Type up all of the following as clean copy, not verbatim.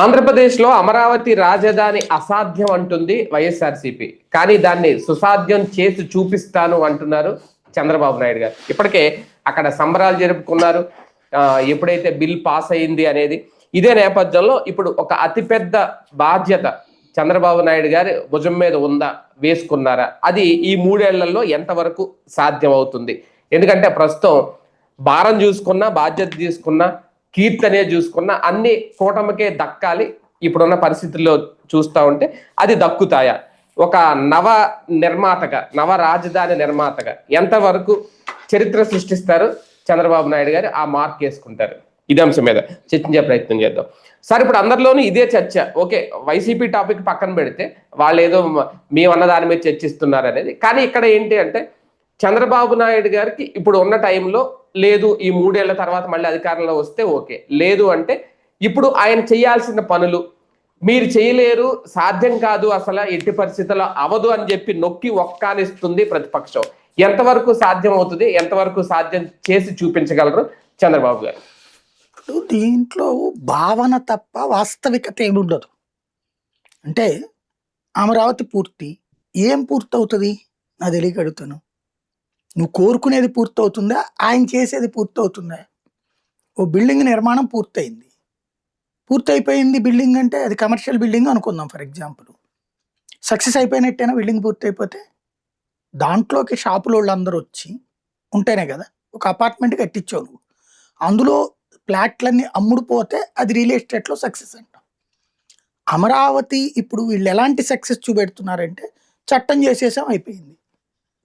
ఆంధ్రప్రదేశ్లో అమరావతి రాజధాని అసాధ్యం అంటుంది వైఎస్ఆర్సీపీ. కానీ దాన్ని సుసాధ్యం చేసి చూపిస్తాను అంటున్నారు చంద్రబాబు నాయుడు గారు. ఇప్పటికే అక్కడ సంబరాలు జరుపుకున్నారు ఎప్పుడైతే బిల్ పాస్ అయింది అనేది. ఇదే నేపథ్యంలో ఇప్పుడు ఒక అతిపెద్ద బాధ్యత చంద్రబాబు నాయుడు గారి భుజం మీద ఉందా, వేసుకున్నారా, అది ఈ 3 ఏళ్లలో ఎంతవరకు సాధ్యం అవుతుంది? ఎందుకంటే ప్రస్తుతం భారం చూసుకున్నా, బాధ్యత తీసుకున్నా, కీర్తి అనేది చూసుకున్నా అన్ని కూటమికే దక్కాలి. ఇప్పుడున్న పరిస్థితుల్లో చూస్తూ ఉంటే అది దక్కుతాయా? ఒక నవ రాజధాని నిర్మాతగా ఎంతవరకు చరిత్ర సృష్టిస్తారు చంద్రబాబు నాయుడు గారు, ఆ మార్క్ వేసుకుంటారు? ఇదే అంశం మీద చర్చించే ప్రయత్నం చేద్దాం సార్. ఇప్పుడు అందరిలోనూ ఇదే చర్చ. ఓకే, వైసీపీ టాపిక్ పక్కన పెడితే వాళ్ళు ఏదో మేమన్న దాని మీద చర్చిస్తున్నారు అనేది. కానీ ఇక్కడ ఏంటి అంటే చంద్రబాబు నాయుడు గారికి ఇప్పుడు ఉన్న టైంలో లేదు, ఈ 3 ఏళ్ల తర్వాత మళ్ళీ అధికారంలో వస్తే ఓకే, లేదు అంటే ఇప్పుడు ఆయన చేయాల్సిన పనులు మీరు చేయలేరు, సాధ్యం కాదు, అసలు ఎట్టి పరిస్థితుల్లో అవదు అని చెప్పి నొక్కి ఒక్కానిస్తుంది ప్రతిపక్షం. ఎంతవరకు సాధ్యం అవుతుంది, ఎంతవరకు సాధ్యం చేసి చూపించగలరు చంద్రబాబు గారు? దీంట్లో భావన తప్ప వాస్తవికత ఏముండదు. అంటే అమరావతి పూర్తి ఏం పూర్తవుతుంది నాకు తెలియక అడుగుతాను. నువ్వు కోరుకునేది పూర్తవుతుందా, ఆయన చేసేది పూర్తవుతుందా? ఓ బిల్డింగ్ నిర్మాణం పూర్తయిపోయింది. బిల్డింగ్ అంటే అది కమర్షియల్ బిల్డింగ్ అనుకుందాం ఫర్ ఎగ్జాంపుల్. సక్సెస్ అయిపోయినట్టేనా బిల్డింగ్ పూర్తయిపోతే? దాంట్లోకి షాపుల వాళ్ళు అందరూ వచ్చి ఉంటేనే కదా ఒక అపార్ట్మెంట్ కట్టించావు నువ్వు. అందులో ఫ్లాట్లన్నీ అమ్ముడుపోతే అది రియల్ ఎస్టేట్లో సక్సెస్ అంటాం. అమరావతి ఇప్పుడు వీళ్ళు ఎలాంటి సక్సెస్ చూపెడుతున్నారంటే చట్టం చేసేసాం అయిపోయింది.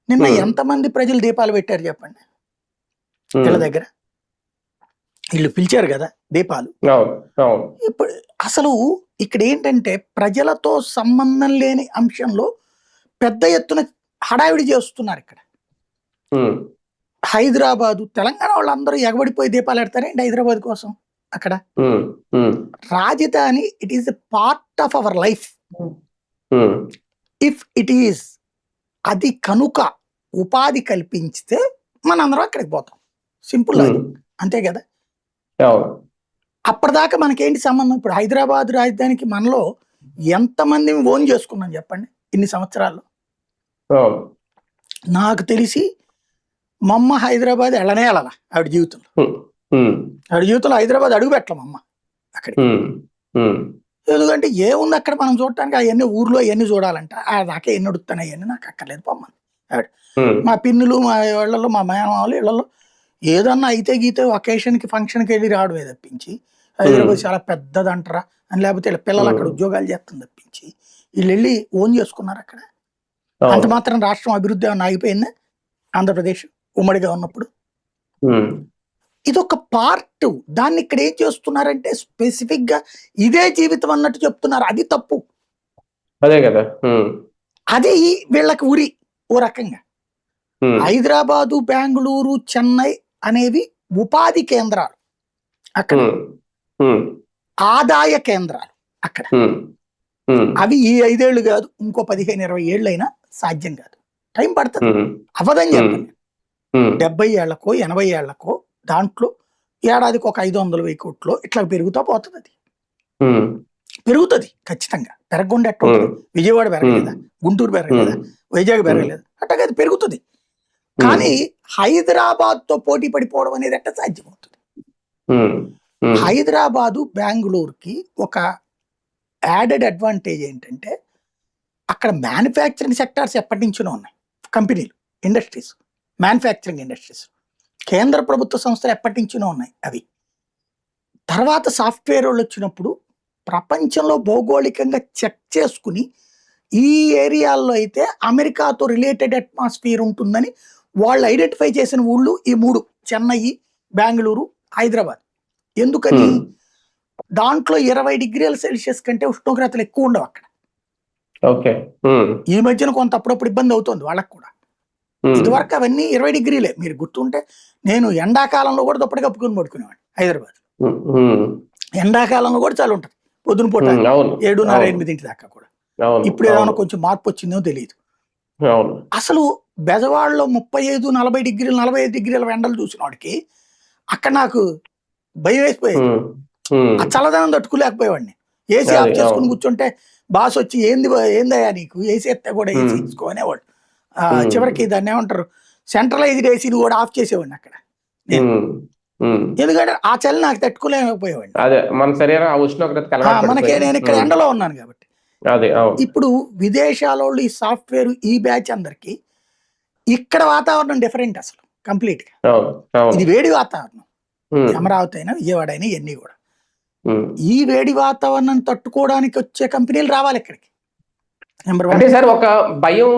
నిన్న ఎంతమంది ప్రజలు దీపాలు పెట్టారు చెప్పండి వీళ్ళ దగ్గర? వీళ్ళు పిలిచారు కదా దీపాలు. ఇప్పుడు అసలు ఇక్కడ ఏంటంటే ప్రజలతో సంబంధం లేని అంశంలో పెద్ద ఎత్తున హడావిడి చేస్తున్నారు. ఇక్కడ హైదరాబాదు, తెలంగాణ వాళ్ళందరూ ఎగబడిపోయి దీపాలు పెడతారండి హైదరాబాద్ కోసం. అక్కడ రాజధాని it is a part of our life. If it is అది కనుక ఉపాధి కల్పించితే మనందరం అక్కడికి పోతాం. సింపుల్ అది, అంతే కదా. అప్పటిదాకా మనకేంటి సంబంధం? ఇప్పుడు హైదరాబాద్ రాజధానికి మనలో ఎంతమంది ఓన్ చేసుకున్నాం చెప్పండి ఇన్ని సంవత్సరాల్లో? నాకు తెలిసి మా అమ్మ హైదరాబాద్ వెళ్ళనే వెళ్ళాల ఆవిడ జీవితంలో హైదరాబాద్ అడుగు పెట్టలేం అమ్మ అక్కడికి. ఎందుకంటే ఏముంది అక్కడ మనం చూడటానికి? అవన్నీ ఊర్లో అవన్నీ చూడాలంట, దాకా ఎన్ని అడుగుతాయి అవన్నీ నాకు అక్కర్లేదు పొమ్మని ఆవిడ. మా పిన్నులు, మా ఇళ్లలో, మా మేనమామలు ఇళ్లలో ఏదన్నా అయితే గీతే ఒకేషన్కి ఫంక్షన్కి వెళ్ళి రావడమే తప్పించి హైదరాబాద్ చాలా పెద్దదంటారా అని, లేకపోతే పిల్లలు అక్కడ ఉద్యోగాలు చేస్తుంది తప్పించి వీళ్ళు వెళ్ళి ఓన్ చేసుకున్నారు అక్కడ. అంత మాత్రం రాష్ట్రం అభివృద్ధి ఏమన్నా ఆగిపోయిందా? ఆంధ్రప్రదేశ్ ఉమ్మడిగా ఉన్నప్పుడు ఇదొక పార్ట్. దాన్ని ఇక్కడ ఏం చేస్తున్నారంటే స్పెసిఫిక్ గా ఇదే జీవితం అన్నట్టు చెప్తున్నారు. అది తప్పు. అదే కదా, అది వీళ్ళకి ఉరి ఓ రకంగా. హైదరాబాదు, బెంగళూరు, చెన్నై అనేవి ఉపాధి కేంద్రాలు, అక్కడ ఆదాయ కేంద్రాలు. అక్కడ అవి ఈ 5 ఏళ్ళు కాదు, ఇంకో 15-20 ఏళ్ళు అయినా సాధ్యం కాదు. టైం పడుతుంది, అవదని చెప్పండి. 70 ఏళ్లకో 80 ఏళ్లకో దాంట్లో ఏడాదికి ఒక 500,000 కోట్లు ఇట్లా పెరుగుతూ పోతుంది. అది పెరుగుతుంది ఖచ్చితంగా. పెరగకుండా ఎట్లా ఉంటుంది? విజయవాడ పెరగలేదా? గుంటూరు పెరగలేదా? వైజాగ్ పెరగలేదా? అట్టగా అది పెరుగుతుంది. కానీ హైదరాబాద్ తో పోటీ పడిపోవడం అనేది ఎట్లా సాధ్యమవుతుంది? హైదరాబాదు, బెంగళూరుకి ఒక యాడెడ్ అడ్వాంటేజ్ ఏంటంటే అక్కడ మ్యానుఫ్యాక్చరింగ్ సెక్టార్స్ ఎప్పటి నుంచో ఉన్నాయి. కంపెనీలు, ఇండస్ట్రీస్, మ్యానుఫ్యాక్చరింగ్ ఇండస్ట్రీస్, కేంద్ర ప్రభుత్వ సంస్థలు ఎప్పటి నుంచో ఉన్నాయి. అవి తర్వాత సాఫ్ట్వేర్ వాళ్ళు వచ్చినప్పుడు ప్రపంచంలో భౌగోళికంగా చెక్ చేసుకుని ఈ ఏరియాల్లో అయితే అమెరికాతో రిలేటెడ్ అట్మాస్ఫియర్ ఉంటుందని వాళ్ళు ఐడెంటిఫై చేసిన ఊళ్ళు ఈ 3: చెన్నై, బెంగళూరు, హైదరాబాద్. ఎందుకని? దాంట్లో 20 డిగ్రీల సెల్సియస్ కంటే ఉష్ణోగ్రతలు ఎక్కువ ఉండవు అక్కడ. ఈ మధ్యన కొంత అప్పుడప్పుడు ఇబ్బంది అవుతుంది వాళ్ళకు కూడా. ఇదివరకు అవన్నీ 20 డిగ్రీలే. మీరు గుర్తుంటే నేను ఎండాకాలంలో కూడా దుప్పటి కప్పుకొని పడుకునేవాడిని హైదరాబాద్. ఎండాకాలంలో కూడా చాలా ఉంటుంది, పొద్దున పూట 7:30-8 దాకా కూడా. ఇప్పుడు ఏమైనా కొంచెం మార్పు వచ్చిందో తెలియదు. అసలు బెజవాడలో 35-40 డిగ్రీలు, 45 డిగ్రీల ఎండలు చూసిన వాడికి అక్కడ నాకు భయం వేసిపోయేది. ఆ చల్లదనం తట్టుకోలేకపోయేవాడిని. ఏసీ అది, ఆఫ్ చేసుకుని అవును. కూర్చుంటే బాస్ వచ్చి ఏందయ్యా నీకు ఏసీ ఎత్తే కూడా ఏసీ ఉమ్, తీసుకో అనేవాడు. ఉమ్, చివరికి దాన్ని ఏమంటారు, సెంట్రలైజ్డ్ ఏసీని కూడా ఆఫ్ చేసేవాడిని అక్కడ నేను. ఉమ్, ఉమ్. ఎందుకంటే ఆ చలి నాకు తట్టుకోలేకపోయేవాడిని. అదే మన శరీరం ఆ ఉష్ణోగ్రతకి అలవాటు మనకే పడిపోయింది. నేను ఇక్కడ ఎండలో ఉన్నాను కాబట్టి. అదే, అవును. ఇప్పుడు విదేశాల వాళ్ళు ఈ సాఫ్ట్వేర్ ఈ బ్యాచ్ అందరికి ఇక్కడ వాతావరణం డిఫరెంట్ అసలు కంప్లీట్ గా. అవును, అవును. ఇది వేడి వాతావరణం. ఉమ్, అమరావతి అయినా విజయవాడ అయినా ఇవన్నీ కూడా ఉమ్. ఈ వేడి వాతావరణం తట్టుకోవడానికి వచ్చే కంపెనీలు రావాలి ఇక్కడికి. Number one. అంటే సార్ ఒక భయం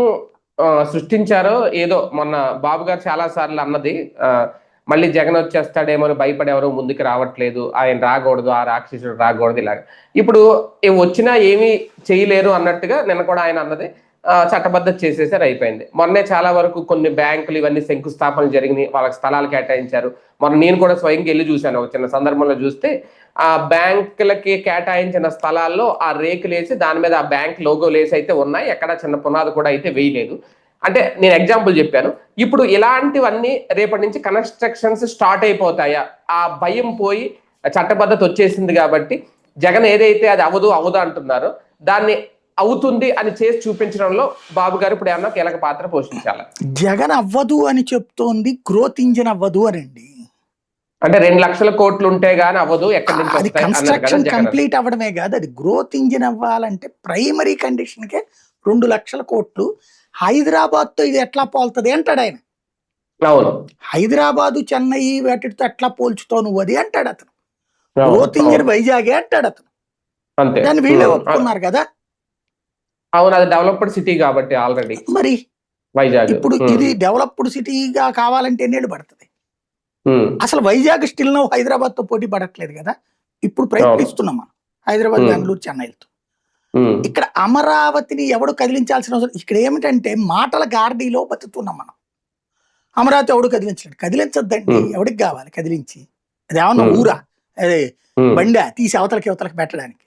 సృష్టించారో ఏదో మొన్న బాబు గారు చాలా సార్లు అన్నది, మళ్ళీ జగన్ వచ్చేస్తాడేమో అని భయపడి ఎవరు ముందుకు రావట్లేదు, ఆయన రాకూడదు, ఆ రాక్షసుడు రాకూడదు ఇలాగ. ఇప్పుడు వచ్చినా ఏమీ చేయలేరు అన్నట్టుగా నిన్న కూడా ఆయన అన్నది, చట్టబద్ధత చేసేసారు, అయిపోయింది. మొన్నే చాలా వరకు కొన్ని బ్యాంకులు ఇవన్నీ శంకుస్థాపనలు జరిగినాయి, వాళ్ళకి స్థలాలు కేటాయించారు. మొన్న నేను కూడా స్వయంగా వెళ్ళి చూశాను, ఒక చిన్న సందర్భంలో చూస్తే ఆ బ్యాంకులకి కేటాయించిన స్థలాల్లో ఆ రేకులు వేసి దాని మీద ఆ బ్యాంక్ లోగోలు వేసి అయితే ఉన్నాయి, ఎక్కడ చిన్న పునాది కూడా అయితే వేయలేదు. అంటే నేను ఎగ్జాంపుల్ చెప్పాను. ఇప్పుడు ఇలాంటివన్నీ రేపటి నుంచి కన్స్ట్రక్షన్స్ స్టార్ట్ అయిపోతాయా? ఆ భయం పోయి చట్టబద్ధత వచ్చేసింది కాబట్టి జగన్ ఏదైతే అది అవదు అంటున్నారో దాన్ని అవుతుంది అని చేసి చూపించడంలో బాబు గారు ఇప్పుడు ఏమన్నా కీలక పాత్ర పోషించాలి. జగన్ అవ్వదు అని చెప్తోంది గ్రోత్ ఇంజిన్ అవ్వదు అనండి. అంటే 2 లక్షల కోట్లు ఉంటే గానీ అవ్వదు, ఎక్కడి నుంచి అది వస్తాయి అన్నారు కదా కన్స్ట్రక్షన్ జగన్. కంప్లీట్ అవ్వడమే కాదు, అది గ్రోత్ ఇంజిన్ అవ్వాలంటే ప్రైమరీ కండిషన్కే 2 లక్షల కోట్లు. హైదరాబాద్ తో ఇది ఎట్లా పోల్తుంది అంటాడు ఆయన. అవును, హైదరాబాదు చెన్నై వాటితో ఎట్లా పోల్చుతావు నువ్వు అది అంటాడు అతను. అవును, గ్రోత్ ఇంజిన్ అవును. వైజాగే అంటాడు అతను. అంతే. దాన్ని వీళ్ళే ఒప్పుకున్నారు కదా. అవును, అది డెవలప్డ్ సిటీ కాబట్టి ఆల్రెడీ మరి వైజాగ్. ఇప్పుడు ఇది డెవలప్డ్ సిటీగా కావాలంటే ఎన్నేళ్ళు పడుతుంది? ఉమ్, అసలు వైజాగ్ స్టిల్ నో హైదరాబాద్ తో పోటీ పడట్లేదు కదా. ఇప్పుడు ప్రయత్నిస్తున్నాం మనం హైదరాబాద్, బెంగళూరు, చెన్నైలతో. ఉమ్, ఇక్కడ అమరావతిని ఎవడు కదిలించాల్సిన అవసరం. ఇక్కడ ఏమిటంటే మాటల గార్డీలో బతుకుతున్నాం మనం. అమరావతి ఎవడు కదిలించొద్దండి. ఎవడికి కావాలి కదిలించి? అది ఏమన్నా ఊరా? అదే బండా తీసి అవతలకి పెట్టడానికి?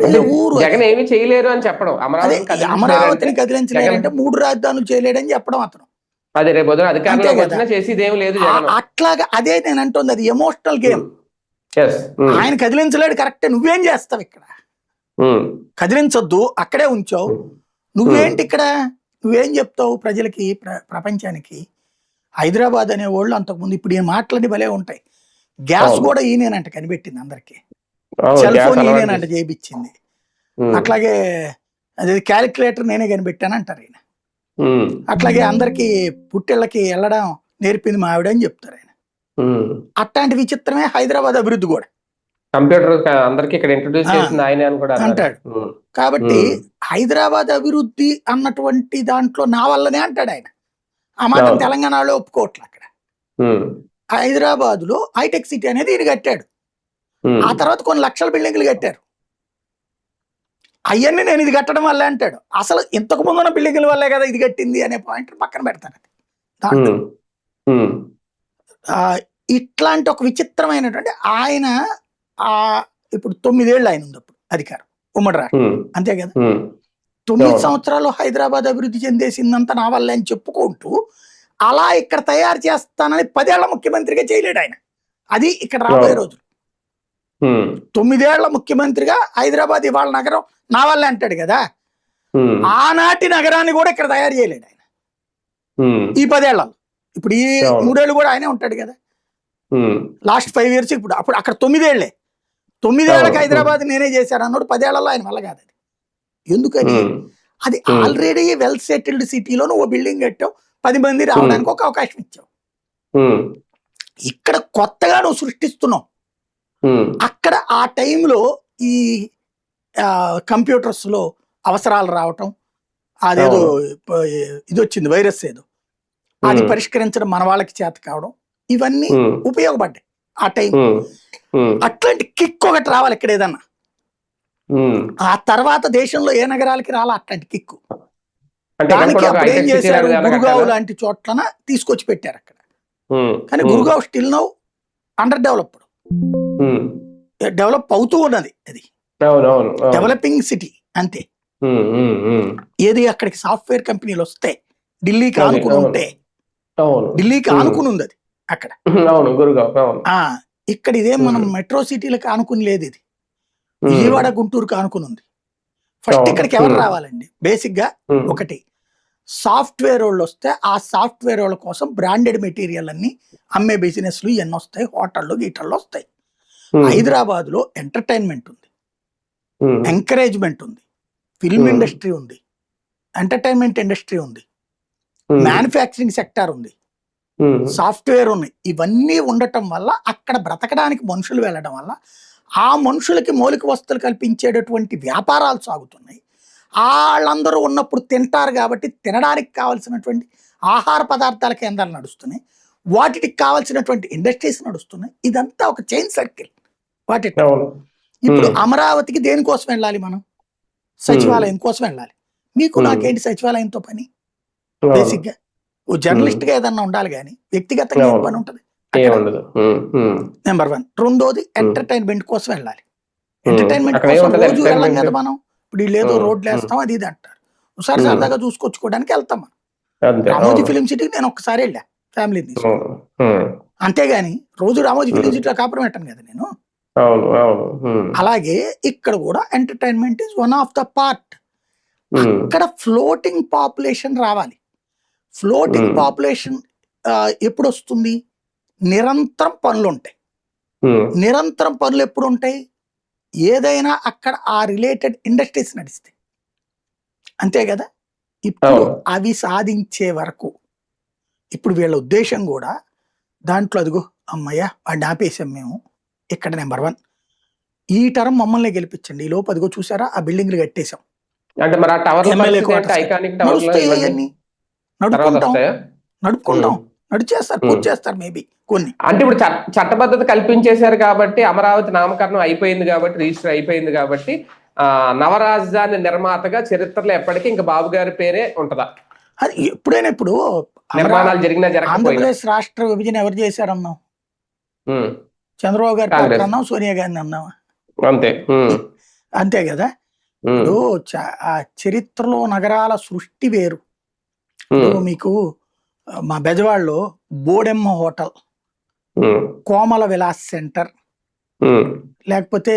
అంటే ఊరు జగన్ ఏమి చేయలేరు అని చెప్పడం. అమరావతిని కదిలించలేరంటే 3 రాజధానులు చేయలేడని చెప్పడం అతను. అదే రేపు అధికారంలోకి వచ్చినా చేసేది ఏమి లేదు జగన్. అట్లాగా అదే నేను అంటుంది, అది ఎమోషనల్ గేమ్. ఆయన కదిలించలేడు కరెక్టే, నువ్వేం చేస్తావు ఇక్కడ? కదిలించొద్దు, అక్కడే ఉంచావు. నువ్వేంటి ఇక్కడ? నువ్వేం చెప్తావు ప్రజలకి, ప్రపంచానికి? హైదరాబాద్ అనే వాళ్ళు అంతకుముందు, ఇప్పుడు ఈ మాటలన్నీ భలే ఉంటాయి. గ్యాస్ కూడా ఈయనేనంట కనిపెట్టింది అందరికి. సెల్ ఫోన్ ఈయనేనంట చేయించింది. అట్లాగే అదే క్యాలిక్యులేటర్ నేనే కనిపెట్టాను అంటారు ఆయన. అట్లాగే అందరికి పుట్టిళ్ళకి వెళ్ళడం నేర్పింది మా ఆవిడ అని చెప్తారు ఆయన. అట్లాంటి విచిత్రమే హైదరాబాద్ అభివృద్ధి కూడా. కంప్యూటర్ అందరికి ఇక్కడ ఇంట్రొడ్యూస్ చేసింది ఆయనే అని కూడా అంటాడు. కాబట్టి హైదరాబాద్ అభివృద్ధి అన్నటువంటి దాంట్లో నా వల్లనే అంటాడు ఆయన. ఆ మాట తెలంగాణలో ఒప్పుకోవట్లే. అక్కడ హైదరాబాద్ లో హైటెక్ సిటీ అనేది ఈయన కట్టాడు. ఆ తర్వాత కొన్ని లక్షల బిల్డింగ్లు కట్టారు. అవన్నీ నేను ఇది కట్టడం వల్లే అంటాడు. అసలు ఇంతకు ముందున్న బిల్డింగ్ల వల్లే కదా ఇది కట్టింది అనే పాయింట్ పక్కన పెడతాను. దాంట్లో ఇట్లాంటి ఒక విచిత్రమైనటువంటి ఆయన ఇప్పుడు 9 ఏళ్ళు ఆయన ఉంది అప్పుడు అధికారం, ఉమ్మడి రాష్ట్రం, అంతే కదా. 9 సంవత్సరాలు హైదరాబాద్ అభివృద్ధి చెందేసిందంతా నా వల్లే అని చెప్పుకుంటూ అలా ఇక్కడ తయారు చేస్తానని 10 ఏళ్ల ముఖ్యమంత్రిగా చేయలేడు ఆయన. అది ఇక్కడ రాబోయే రోజులు. 9 ఏళ్ల ముఖ్యమంత్రిగా హైదరాబాద్ ఇవాళ నగరం నా వల్లే అంటాడు కదా. ఆనాటి నగరాన్ని కూడా ఇక్కడ తయారు చేయలేడు ఆయన ఈ 10 ఏళ్లలో. ఇప్పుడు ఈ 3 ఏళ్ళు కూడా ఆయనే ఉంటాడు కదా. Last 5 years. ఇప్పుడు అప్పుడు అక్కడ 9 ఏళ్లే. 9 ఏళ్ళకి హైదరాబాద్ నేనే చేశాను అన్నాడు. 10 ఏళ్లలో ఆయన వల్ల కాదు. అది ఎందుకని? అది ఆల్రెడీ వెల్ సెటిల్డ్ సిటీలో నువ్వు బిల్డింగ్ కట్టావు, 10 మంది రావడానికి ఒక అవకాశం ఇచ్చావు. ఇక్కడ కొత్తగా నువ్వు సృష్టిస్తున్నావు. అక్కడ ఆ టైంలో ఈ కంప్యూటర్స్ లో అవసరాలు రావటం, అదేదో ఇది వచ్చింది వైరస్ ఏదో, అది పరిష్కరించడం మన వాళ్ళకి చేత కావడం, ఇవన్నీ ఉపయోగపడ్డాయి ఆ టైం. అట్లాంటి కిక్ ఒకటి రావాలి ఇక్కడ ఏదన్నా. ఆ తర్వాత దేశంలో ఏ నగరాలకి రాలా అట్లాంటి కిక్కు. దానికి అప్పుడు ఏం చేశారు, గురుగావ్ లాంటి చోట్లన తీసుకొచ్చి పెట్టారు అక్కడ. కానీ Gurgaon still now under developed. Develop అవుతూ ఉన్నది, అది డెవలపింగ్ సిటీ అంతే. ఏది అక్కడికి సాఫ్ట్వేర్ కంపెనీలు వస్తే ఢిల్లీకి ఆనుకుని ఉంటే, ఢిల్లీకి ఆనుకుని ఉంది అది అక్కడ. ఇక్కడ ఇదేం మనం మెట్రో సిటీలకు ఆనుకుని లేదు. ఇది విజయవాడ గుంటూరుకు ఆనుకుని ఉంది. ఫస్ట్ అవును. ఇక్కడికి ఎవరు రావాలండి? బేసిక్ గా ఒకటి సాఫ్ట్వేర్ వాళ్ళు వస్తే ఆ సాఫ్ట్వేర్ వాళ్ళ కోసం బ్రాండెడ్ మెటీరియల్ అన్ని అమ్మే బిజినెస్లు ఇవన్నీ వస్తాయి, హోటళ్ళు గీటళ్ళు వస్తాయి. హైదరాబాద్ లో ఎంటర్టైన్మెంట్ ఉంది, ఎంకరేజ్మెంట్ ఉంది, ఫిల్మ్ ఇండస్ట్రీ ఉంది, ఎంటర్టైన్మెంట్ ఇండస్ట్రీ ఉంది, మ్యానుఫ్యాక్చరింగ్ సెక్టార్ ఉంది, సాఫ్ట్వేర్ ఉన్నాయి. ఇవన్నీ ఉండటం వల్ల అక్కడ బ్రతకడానికి మనుషులు వెళ్ళడం వల్ల ఆ మనుషులకి మౌలిక వసతులు కల్పించేటటువంటి వ్యాపారాలు సాగుతున్నాయి. వాళ్ళందరూ ఉన్నప్పుడు తింటారు కాబట్టి తినడానికి కావాల్సినటువంటి ఆహార పదార్థాల కేంద్రాలు నడుస్తున్నాయి, వాటికి కావాల్సినటువంటి ఇండస్ట్రీస్ నడుస్తున్నాయి. ఇదంతా ఒక చైన్ సర్కిల్. వాటి ఇప్పుడు అమరావతికి దేనికోసం వెళ్ళాలి మనం? సచివాలయం కోసం వెళ్ళాలి. మీకు నాకేంటి సచివాలయంతో పని? బేసిక్ గా ఓ జర్నలిస్ట్ గా ఏదన్నా ఉండాలి కానీ వ్యక్తిగతంగా ఏం పని ఉంటుంది? నెంబర్ 1. రెండోది ఎంటర్టైన్మెంట్ కోసం వెళ్ళాలి. ఎంటర్టైన్మెంట్ కోసం రోజు వెళ్ళాం కదా మనం. ఇప్పుడు వీళ్ళు ఏదో రోడ్లు వేస్తాం అది ఇది అంటారు, ఒకసారి సరదాగా చూసుకొచ్చుకోవడానికి వెళ్తాం మనం. రామోజీ ఫిలిం సిటీకి నేను ఒక్కసారి వెళ్ళా ఫ్యామిలీని తీసుకుని, అంతేగాని రోజు రామోజీ ఫిలిం సిటీలో కాపురం పెట్టాను కదా నేను. అలాగే ఇక్కడ కూడా entertainment is one of the part. అక్కడ ఫ్లోటింగ్ పాపులేషన్ రావాలి. ఫ్లోటింగ్ పాపులేషన్ ఎప్పుడు వస్తుంది? నిరంతరం పనులు ఉంటాయి. నిరంతరం పనులు ఎప్పుడు ఉంటాయి? ఏదైనా అక్కడ ఆ రిలేటెడ్ ఇండస్ట్రీస్ నడిస్తాయి, అంతే కదా. ఇప్పుడు అవి సాధించే వరకు ఇప్పుడు వీళ్ళ ఉద్దేశం కూడా దాంట్లో అదిగో అమ్మయ్య వాడిని ఆపేసాం మేము ఇక్కడ. నెంబర్ 1, ఈ టర్మ్ మమ్మల్ని గెలిపించండి, ఈ లోపు అదిగో చూసారా ఆ బిల్డింగ్లు కట్టేశాం, నడుపుకుంటాం, నడిచేస్తారు, పూర్తి చేస్తారు మేబీ కొన్ని. అంటే ఇప్పుడు చట్టబద్ధత కల్పించేశారు కాబట్టి అమరావతి నామకరణం అయిపోయింది కాబట్టి, రిజిస్టర్ అయిపోయింది కాబట్టి నవరాజధాని నిర్మాతగా చరిత్రలో ఎప్పటికీ ఇంకా బాబు గారి పేరే ఉంటదా? అది ఎప్పుడైనా ఇప్పుడు నిర్మాణాలు జరిగినా ఆంధ్రప్రదేశ్ రాష్ట్ర విభజన ఎవరు చేశారన్నాం? చంద్రబాబు గారి పాత్ర అన్నాం, సోనియా గాంధీ అన్నావా? అంతే అంతే కదా. ఇప్పుడు ఆ చరిత్రలో నగరాల సృష్టి వేరు. మీకు మా బెజవాడలో బోడెమ్మ హోటల్, కోమల విలాస్ సెంటర్, లేకపోతే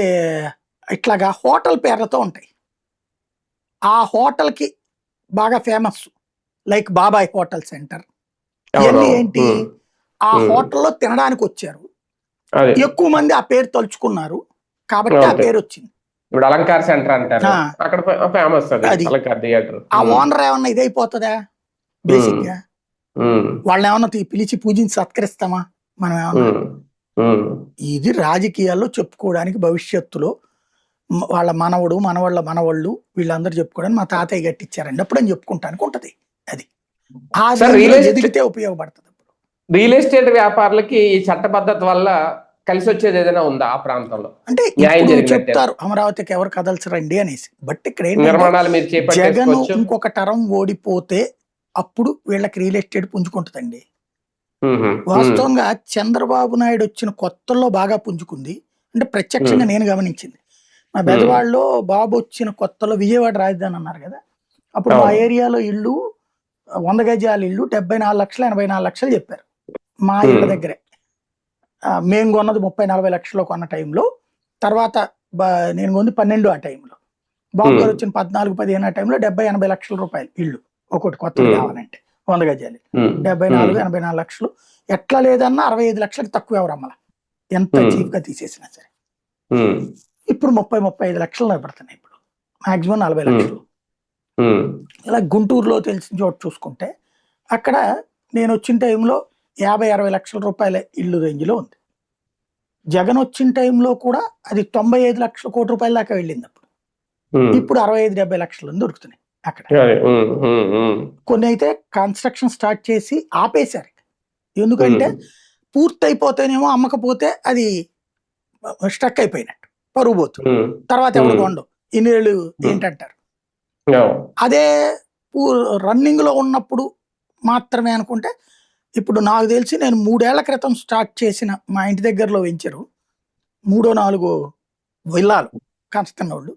ఇట్లాగా హోటల్ పేర్లతో ఉంటాయి. ఆ హోటల్ కి బాగా ఫేమస్ లైక్ బాబాయ్ హోటల్ సెంటర్. ఇవన్నీ ఏంటి? ఆ హోటల్లో తినడానికి వచ్చారు, ఎక్కువ మంది ఆ పేరు తలుచుకున్నారు కాబట్టి ఆ పేరు వచ్చింది. ఇప్పుడు అలంకార్ సెంటర్ అంటారు, అక్కడ ఫేమస్ అది. ఆ ఓనర్ ఏమన్నా ఇదైపోతుందా? బేసిక్ గా వాళ్ళని ఏమన్నా పిలిచి పూజించి సత్కరిస్తామా మనం? ఏమన్నా ఇది రాజకీయాల్లో చెప్పుకోవడానికి భవిష్యత్తులో వాళ్ళ మనవడు మనవాళ్ళ మనవాళ్ళు వీళ్ళందరూ చెప్పుకోవడానికి మా తాతయ్య కట్టించారండి అప్పుడని చెప్పుకుంటానికి ఉంటది. అది ఎదిగితే ఉపయోగపడుతుంది. రియల్ ఎస్టేట్ వ్యాపారులకి ఈ చట్టబద్ధత వల్ల కలిసి వచ్చేది ఏదైనా ఉందా ఆ ప్రాంతంలో? అంటే చెప్తారు అమరావతికి ఎవరు కదల్చరండి అనేసి, బట్ ఇక్కడ జగన్ ఇంకొక టర్మ్ ఓడిపోతే అప్పుడు వీళ్ళకి రియల్ ఎస్టేట్ పుంజుకుంటుందండి. వాస్తవంగా చంద్రబాబు నాయుడు వచ్చిన కొత్తల్లో బాగా పుంజుకుంది. అంటే ప్రత్యక్షంగా నేను గమనించింది. మా బెజవాడలో బాబు వచ్చిన కొత్తలో విజయవాడ రాజధాని అన్నారు కదా, అప్పుడు మా ఏరియాలో ఇల్లు 100 గజాల ఇల్లు 74 లక్షలు 84 లక్షలు చెప్పారు మా ఇళ్ళ దగ్గరే. మేము కొన్నది 30-40 లక్షలు కొన్న టైంలో, తర్వాత నేను కొన్నది 12 ఆ టైంలో, బాబు గారు వచ్చిన 14-15 ఆ టైంలో 70-80 లక్షల రూపాయలు ఇల్లు ఒకటి కొత్తది కావాలంటే 100 గజాలు 74-84 లక్షలు. ఎట్లా లేదన్నా 65 లక్షలకు తక్కువ ఎవరు అమ్మల, ఎంత చీప్ గా తీసేసినా సరే. ఇప్పుడు 30-35 లక్షలు పడుతున్నాయి, ఇప్పుడు మాక్సిమం 40 లక్షలు. ఇలా గుంటూరులో తెలిసిన చోటు చూసుకుంటే అక్కడ నేను వచ్చిన టైంలో 50-60 లక్షల రూపాయల ఇల్లు రేంజ్లో ఉంది. జగన్ వచ్చిన టైంలో కూడా అది 95 లక్షల కోటి రూపాయల దాకా వెళ్ళింది అప్పుడు. ఇప్పుడు 65-70 లక్షలు దొరుకుతున్నాయి అక్కడ. కొన్ని అయితే కన్స్ట్రక్షన్ స్టార్ట్ చేసి ఆపేశారు, ఎందుకంటే పూర్తయిపోతేనేమో అమ్మకపోతే అది స్ట్రక్ అయిపోయినట్టు, పరుగు పోతుంది, తర్వాత ఎవరు కొండవు ఇన్ని ఏళ్ళు ఏంటంటారు. అదే రన్నింగ్ లో ఉన్నప్పుడు మాత్రమే అనుకుంటే, ఇప్పుడు నాకు తెలిసి నేను 3 ఏళ్ల క్రితం స్టార్ట్ చేసిన మా ఇంటి దగ్గరలో వెంచరు 3-4 విల్లాలు కన్స్ట్రక్షన్ వాళ్ళు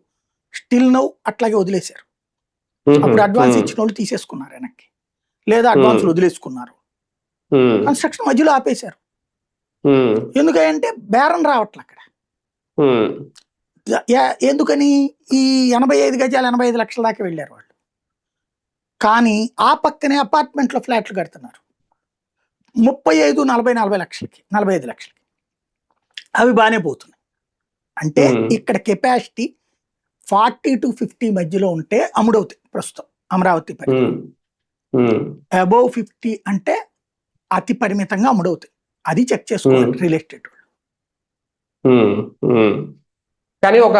స్టిల్ నౌ అట్లాగే వదిలేశారు. అప్పుడు అడ్వాన్స్ ఇచ్చిన వాళ్ళు తీసేసుకున్నారు వెనక్కి, లేదా అడ్వాన్స్ వదిలేసుకున్నారు, కన్స్ట్రక్షన్ మధ్యలో ఆపేశారు. ఎందుకంటే బేరం రావట్లే అక్కడ. ఎందుకని ఈ 85 గజాలు 85 లక్షల దాకా వెళ్ళారు వాళ్ళు. కానీ ఆ పక్కనే అపార్ట్మెంట్లో ఫ్లాట్లు కడుతున్నారు 35, 40 లక్షలకి, 45 లక్షలకి. అవి బాగానే పోతున్నాయి. అంటే ఇక్కడ కెపాసిటీ 40 to 50 మధ్యలో ఉంటే అమ్ముడవుతాయి ప్రస్తుతం అమరావతి పరిధి. అబోవ్ 50 అంటే అతి పరిమితంగా అమ్ముడవుతాయి. అది చెక్ చేసుకోవాలి రియల్ ఎస్టేట్ వాళ్ళు. కానీ ఒక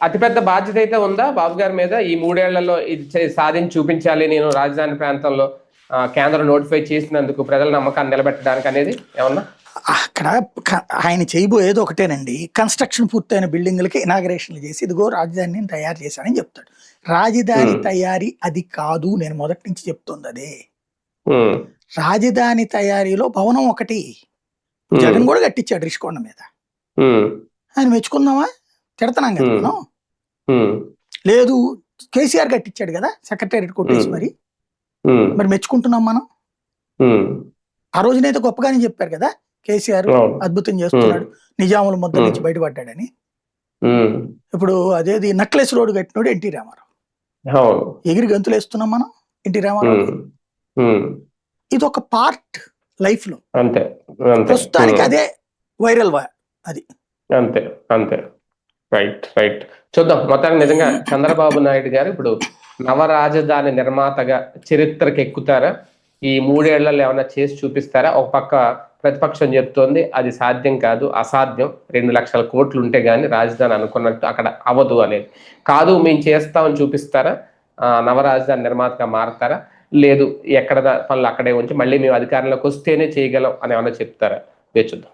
అతిపెద్ద బాధ్యత అయితే ఉందా బాబు గారి మీద? ఈ 3 ఏళ్లలో ఇది సాధించి చూపించాలి నేను రాజధాని ప్రాంతంలో, కేంద్రం నోటిఫై చేసినందుకు ప్రజల నమ్మకాన్ని నిలబెట్టడానికి అనేది ఏమన్నా? అక్కడ ఆయన చేయబోయేది ఒకటేనండి, కన్స్ట్రక్షన్ పూర్తయిన బిల్డింగ్లకి ఇనాగరేషన్లు చేసి ఇదిగో రాజధానిని నేను తయారు చేశానని చెప్తాడు. రాజధాని తయారీ అది కాదు, నేను మొదటి నుంచి చెప్తుంది అదే. రాజధాని తయారీలో భవనం ఒకటి జగన్ కూడా కట్టించాడు రిషికొండ మీద. ఆయన మెచ్చుకుందామా? తిడతాం కదా మనం. లేదు, కేసీఆర్ కట్టించాడు కదా సెక్రటేరియట్ కొట్టేసి, మరి మెచ్చుకుంటున్నాం మనం. ఆ రోజునైతే గొప్పగానే చెప్పారు కదా కేసీఆర్ అద్భుతం చేస్తున్నాడు, నిజాముల ముద్ద నుంచి బయటపడ్డాడని. ఇప్పుడు అదేది నక్లెస్ రోడ్ కట్టినోడు ఎన్టీ రామారావు, ఎగిరి గంతులు వేస్తున్నాం మనం ఎన్టీ రామారావు. ఇది ఒక పార్ట్ లైఫ్ లో, ప్రస్తుతానికి అదే వైరల్ అది. అంతే అంతే, రైట్ రైట్. చూద్దాం. మొత్తానికి నిజంగా చంద్రబాబు నాయుడు గారు ఇప్పుడు నవరాజధాని నిర్మాతగా చరిత్రకి ఎక్కుతారా? ఈ 3 ఏళ్లలో ఏమైనా చేసి చూపిస్తారా? ఒక పక్క ప్రతిపక్షం చెప్తోంది అది సాధ్యం కాదు, అసాధ్యం, 2 లక్షల కోట్లు ఉంటే గానీ రాజధాని అనుకున్నట్టు అక్కడ అవ్వదు అనేది. కాదు మేము చేస్తామని చూపిస్తారా? నవరాజధాని నిర్మాతగా మారతారా? లేదు ఎక్కడ పనులు అక్కడే ఉంచి మళ్ళీ మేము అధికారంలోకి వస్తేనే చేయగలం అని ఏమైనా చెప్తారా? వేచి చూద్దాం.